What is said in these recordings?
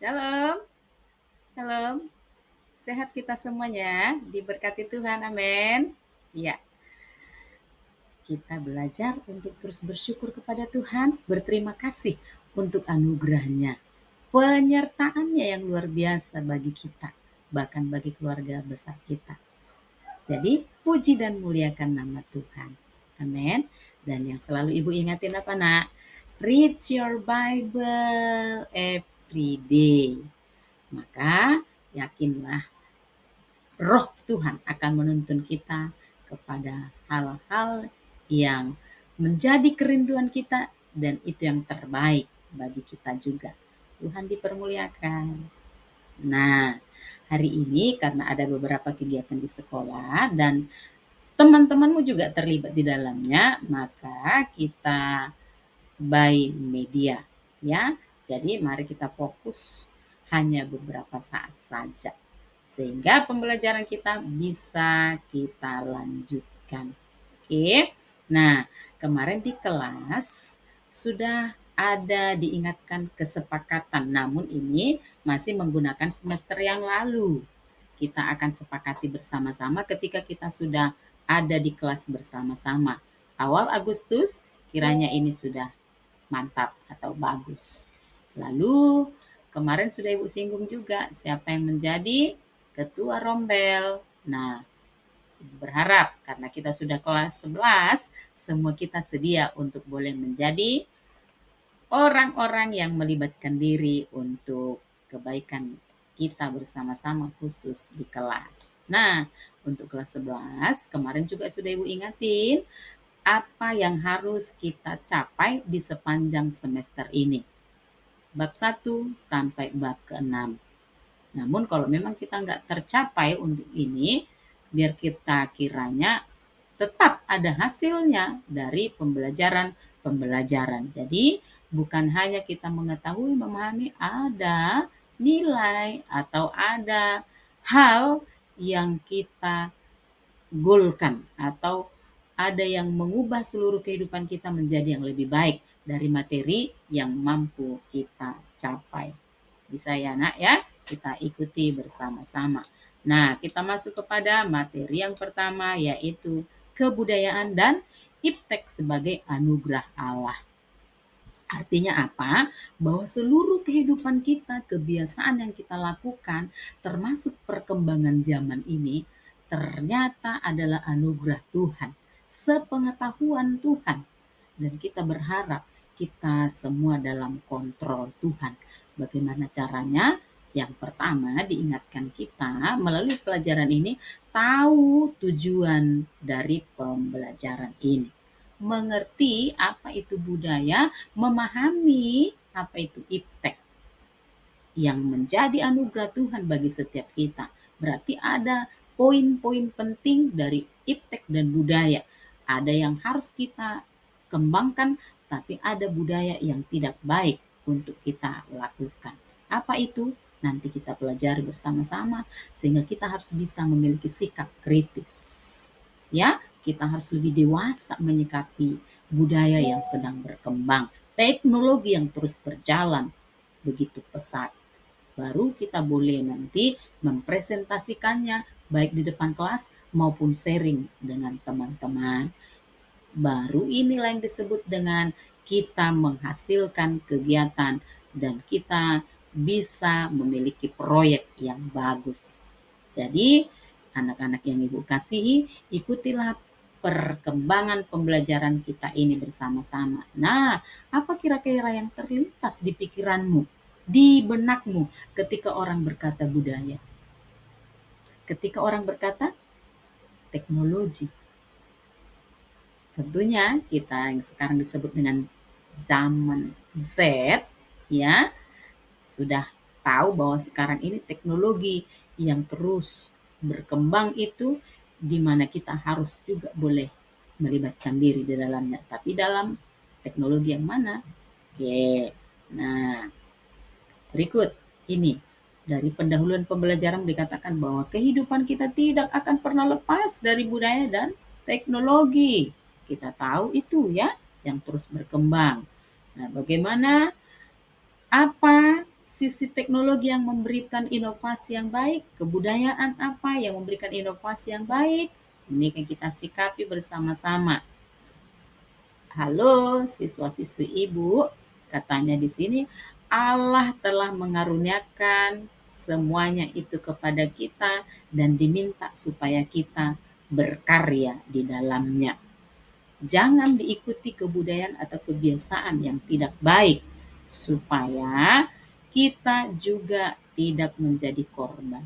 Shalom, shalom. Sehat kita semuanya, diberkati Tuhan, amin. Ya, kita belajar untuk terus bersyukur kepada Tuhan, berterima kasih untuk anugerahnya, penyertaannya yang luar biasa bagi kita, bahkan bagi keluarga besar kita. Jadi, puji dan muliakan nama Tuhan. Amin. Dan yang selalu Ibu ingatin apa, Nak? Read your Bible every day. Maka yakinlah roh Tuhan akan menuntun kita kepada hal-hal yang menjadi kerinduan kita dan itu yang terbaik bagi kita juga. Tuhan dipermuliakan. Nah, hari ini karena ada beberapa kegiatan di sekolah dan teman-temanmu juga terlibat di dalamnya, maka kita by media ya. Jadi mari kita fokus hanya beberapa saat saja sehingga pembelajaran kita bisa kita lanjutkan. Oke. Nah, kemarin di kelas sudah ada diingatkan kesepakatan, namun ini masih menggunakan semester yang lalu. Kita akan sepakati bersama-sama ketika kita sudah ada di kelas bersama-sama. Awal Agustus kiranya ini sudah mantap atau bagus. Lalu kemarin sudah Ibu singgung juga siapa yang menjadi ketua rombel. Nah, Ibu berharap karena kita sudah kelas 11, semua kita sedia untuk boleh menjadi orang-orang yang melibatkan diri untuk kebaikan kita bersama-sama khusus di kelas. Nah, untuk kelas 11 kemarin juga sudah Ibu ingatin apa yang harus kita capai di sepanjang semester ini. Bab 1 sampai bab ke-6. Namun kalau memang kita nggak tercapai untuk ini, biar kita kiranya tetap ada hasilnya dari pembelajaran. Jadi bukan hanya kita mengetahui, memahami, ada nilai atau ada hal yang kita goalkan atau ada yang mengubah seluruh kehidupan kita menjadi yang lebih baik dari materi yang mampu kita capai. Bisa ya Nak ya? Kita ikuti bersama-sama. Nah, kita masuk kepada materi yang pertama yaitu kebudayaan dan iptek sebagai anugerah Allah. Artinya apa? Bahwa seluruh kehidupan kita, kebiasaan yang kita lakukan, termasuk perkembangan zaman ini, ternyata adalah anugerah Tuhan, sepengetahuan Tuhan. Dan kita berharap kita semua dalam kontrol Tuhan. Bagaimana caranya? Yang pertama diingatkan kita melalui pelajaran ini tahu tujuan dari pembelajaran ini. Mengerti apa itu budaya, memahami apa itu iptek yang menjadi anugerah Tuhan bagi setiap kita. Berarti ada poin-poin penting dari iptek dan budaya. Ada yang harus kita kembangkan, tapi ada budaya yang tidak baik untuk kita lakukan. Apa itu? Nanti kita pelajari bersama-sama sehingga kita harus bisa memiliki sikap kritis. Ya, kita harus lebih dewasa menyikapi budaya yang sedang berkembang, teknologi yang terus berjalan begitu pesat. Baru kita boleh nanti mempresentasikannya baik di depan kelas maupun sharing dengan teman-teman. Baru inilah yang disebut dengan kita menghasilkan kegiatan dan kita bisa memiliki proyek yang bagus. Jadi anak-anak yang Ibu kasihi, ikutilah perkembangan pembelajaran kita ini bersama-sama. Nah, apa kira-kira yang terlintas di pikiranmu, di benakmu ketika orang berkata budaya? Ketika orang berkata teknologi. Tentunya kita yang sekarang disebut dengan zaman Z, ya, sudah tahu bahwa sekarang ini teknologi yang terus berkembang itu di mana kita harus juga boleh melibatkan diri di dalamnya. Tapi dalam teknologi yang mana? Oke. Nah, berikut ini dari pendahuluan pembelajaran dikatakan bahwa kehidupan kita tidak akan pernah lepas dari budaya dan teknologi. Kita tahu itu ya, yang terus berkembang. Nah, bagaimana apa sisi teknologi yang memberikan inovasi yang baik, kebudayaan apa yang memberikan inovasi yang baik, ini yang kita sikapi bersama-sama. Halo siswa-siswi Ibu, katanya di sini Allah telah mengaruniakan semuanya itu kepada kita dan diminta supaya kita berkarya di dalamnya. Jangan diikuti kebudayaan atau kebiasaan yang tidak baik supaya kita juga tidak menjadi korban.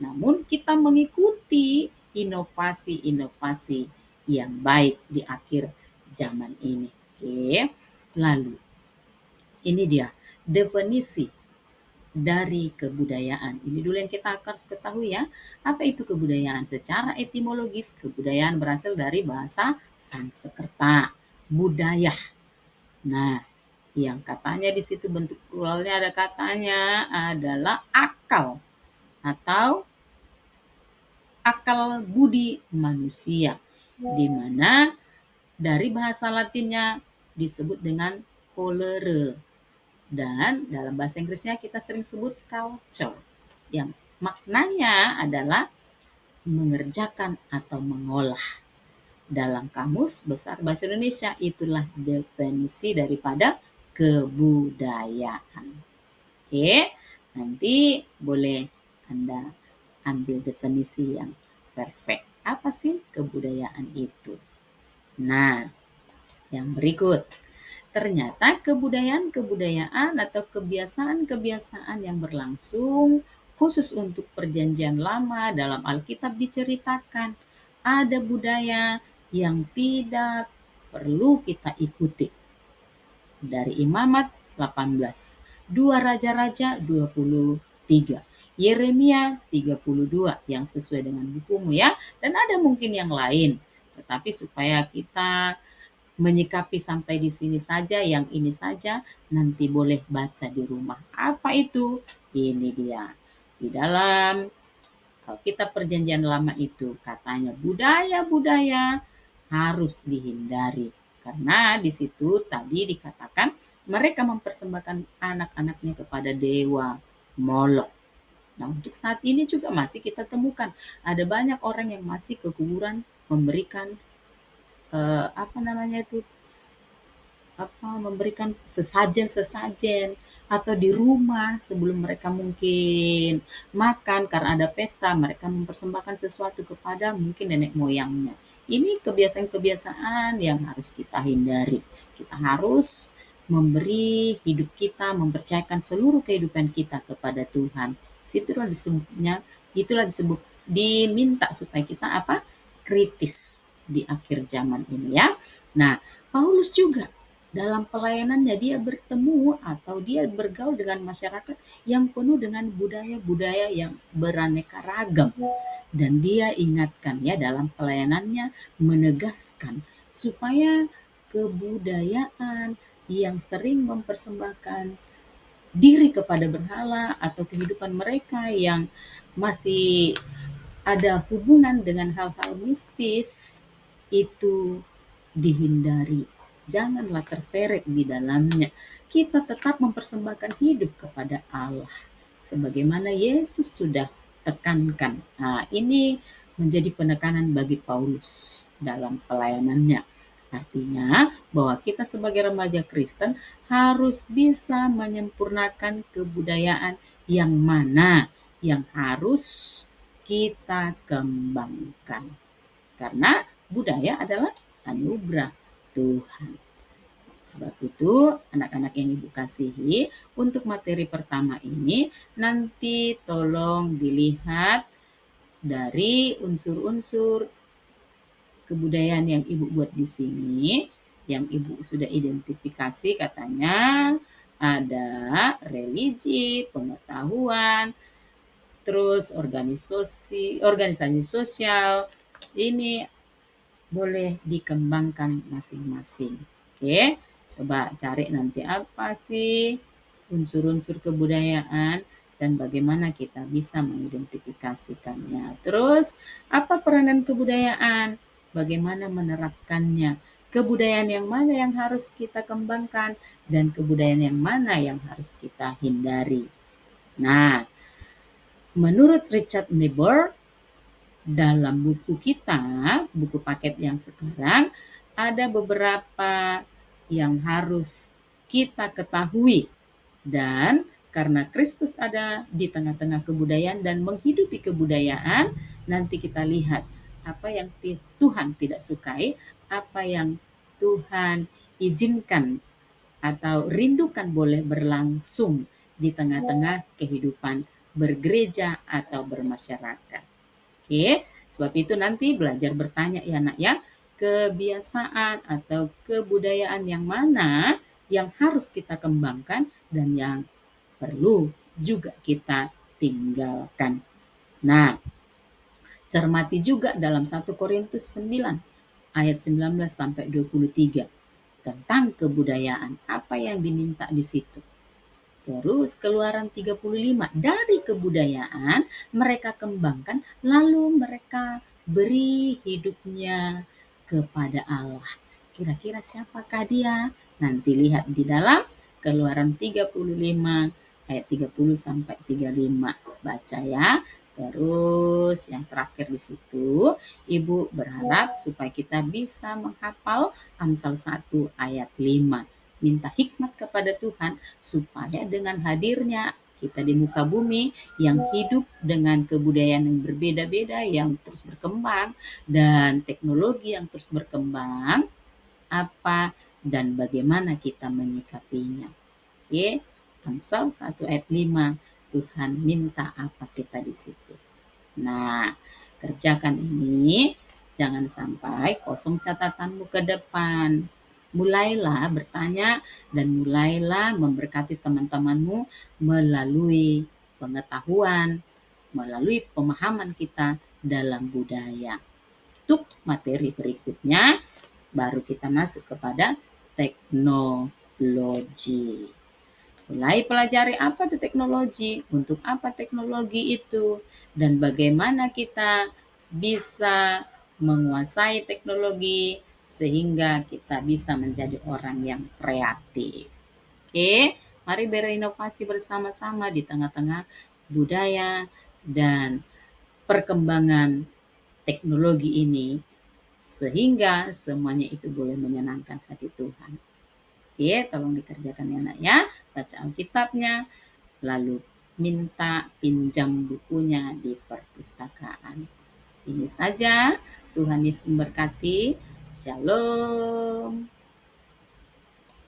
Namun kita mengikuti inovasi-inovasi yang baik di akhir zaman ini. Oke. Lalu ini dia definisi dari kebudayaan. Ini dulu yang kita harus ketahui ya. Apa itu kebudayaan? Secara etimologis, kebudayaan berasal dari bahasa Sanskerta, budaya. Nah, yang katanya di situ bentuk pluralnya ada katanya adalah akal atau akal budi manusia, di mana dari bahasa Latinnya disebut dengan colere, dan dalam bahasa Inggrisnya kita sering sebut culture, yang maknanya adalah mengerjakan atau mengolah. Dalam Kamus Besar Bahasa Indonesia itulah definisi daripada kebudayaan. Oke, nanti boleh Anda ambil definisi yang perfect. Apa sih kebudayaan itu? Nah, yang berikut. Ternyata kebudayaan-kebudayaan atau kebiasaan-kebiasaan yang berlangsung khusus untuk perjanjian lama dalam Alkitab diceritakan. Ada budaya yang tidak perlu kita ikuti. Dari Imamat 18, 2 Raja-Raja 23, Yeremia 32 yang sesuai dengan bukumu ya. Dan ada mungkin yang lain. Tetapi supaya kita menyikapi sampai di sini saja, yang ini saja, nanti boleh baca di rumah. Apa itu? Ini dia. Di dalam Alkitab Perjanjian Lama itu katanya budaya-budaya harus dihindari. Karena di situ tadi dikatakan mereka mempersembahkan anak-anaknya kepada dewa Molok. Nah, untuk saat ini juga masih kita temukan ada banyak orang yang masih ke kuburan memberikan apa namanya itu, memberikan sesajen-sesajen, atau di rumah sebelum mereka mungkin makan karena ada pesta, mereka mempersembahkan sesuatu kepada mungkin nenek moyangnya. Ini kebiasaan-kebiasaan yang harus kita hindari. Kita harus memberi hidup kita, mempercayakan seluruh kehidupan kita kepada Tuhan. Itulah disebut diminta supaya kita apa? Kritis di akhir zaman ini ya. Nah, Paulus juga dalam pelayanannya dia bertemu atau dia bergaul dengan masyarakat yang penuh dengan budaya-budaya yang beraneka ragam. Dan dia ingatkan ya dalam pelayanannya menegaskan supaya kebudayaan yang sering mempersembahkan diri kepada berhala atau kehidupan mereka yang masih ada hubungan dengan hal-hal mistis itu dihindari. Janganlah terseret di dalamnya. Kita tetap mempersembahkan hidup kepada Allah. Sebagaimana Yesus sudah tekankan. Nah, ini menjadi penekanan bagi Paulus dalam pelayanannya. Artinya bahwa kita sebagai remaja Kristen harus bisa menyempurnakan kebudayaan yang mana yang harus kita kembangkan. Karena budaya adalah anugerah Tuhan. Sebab itu, anak-anak yang Ibu kasihi, untuk materi pertama ini nanti tolong dilihat dari unsur-unsur kebudayaan yang Ibu buat di sini, yang Ibu sudah identifikasi katanya ada religi, pengetahuan, terus organisasi sosial, ini boleh dikembangkan masing-masing. Oke, coba cari nanti apa sih unsur-unsur kebudayaan dan bagaimana kita bisa mengidentifikasikannya. Terus, apa peranan kebudayaan? Bagaimana menerapkannya? kebudayaan yang mana yang harus kita kembangkan dan kebudayaan yang mana yang harus kita hindari. Nah, menurut Richard Niebuhr, dalam buku kita, buku paket yang sekarang, ada beberapa yang harus kita ketahui. Dan karena Kristus ada di tengah-tengah kebudayaan dan menghidupi kebudayaan, nanti kita lihat apa yang Tuhan tidak sukai, apa yang Tuhan izinkan atau rindukan boleh berlangsung di tengah-tengah kehidupan bergereja atau bermasyarakat. Oke, sebab itu nanti belajar bertanya ya nak ya, kebiasaan atau kebudayaan yang mana yang harus kita kembangkan dan yang perlu juga kita tinggalkan. Nah, cermati juga dalam 1 Korintus 9 ayat 19 sampai 23 tentang kebudayaan, apa yang diminta di situ. Terus Keluaran 35, dari kebudayaan mereka kembangkan, lalu mereka beri hidupnya kepada Allah. Kira-kira siapakah dia? Nanti lihat di dalam Keluaran 35 ayat 30 sampai 35. Baca ya. Terus yang terakhir di situ, Ibu berharap supaya kita bisa menghafal Amsal 1 ayat 5. Minta hikmat kepada Tuhan supaya dengan hadirnya kita di muka bumi yang hidup dengan kebudayaan yang berbeda-beda, yang terus berkembang, dan teknologi yang terus berkembang, apa dan bagaimana kita menyikapinya. Oke, Amsal 1 ayat 5, Tuhan minta apa kita di situ. Nah, kerjakan ini, jangan sampai kosong catatanmu ke depan. Mulailah bertanya dan mulailah memberkati teman-temanmu melalui pengetahuan, melalui pemahaman kita dalam budaya. Untuk materi berikutnya, baru kita masuk kepada teknologi. Mulai pelajari apa itu teknologi, untuk apa teknologi itu, dan bagaimana kita bisa menguasai teknologi sehingga kita bisa menjadi orang yang kreatif. Oke, mari berinovasi bersama-sama di tengah-tengah budaya dan perkembangan teknologi ini sehingga semuanya itu boleh menyenangkan hati Tuhan. Oke, tolong dikerjakan ya nak ya. Baca Alkitabnya, lalu minta pinjam bukunya di perpustakaan. Ini saja, Tuhan Yesus memberkati. Shalom.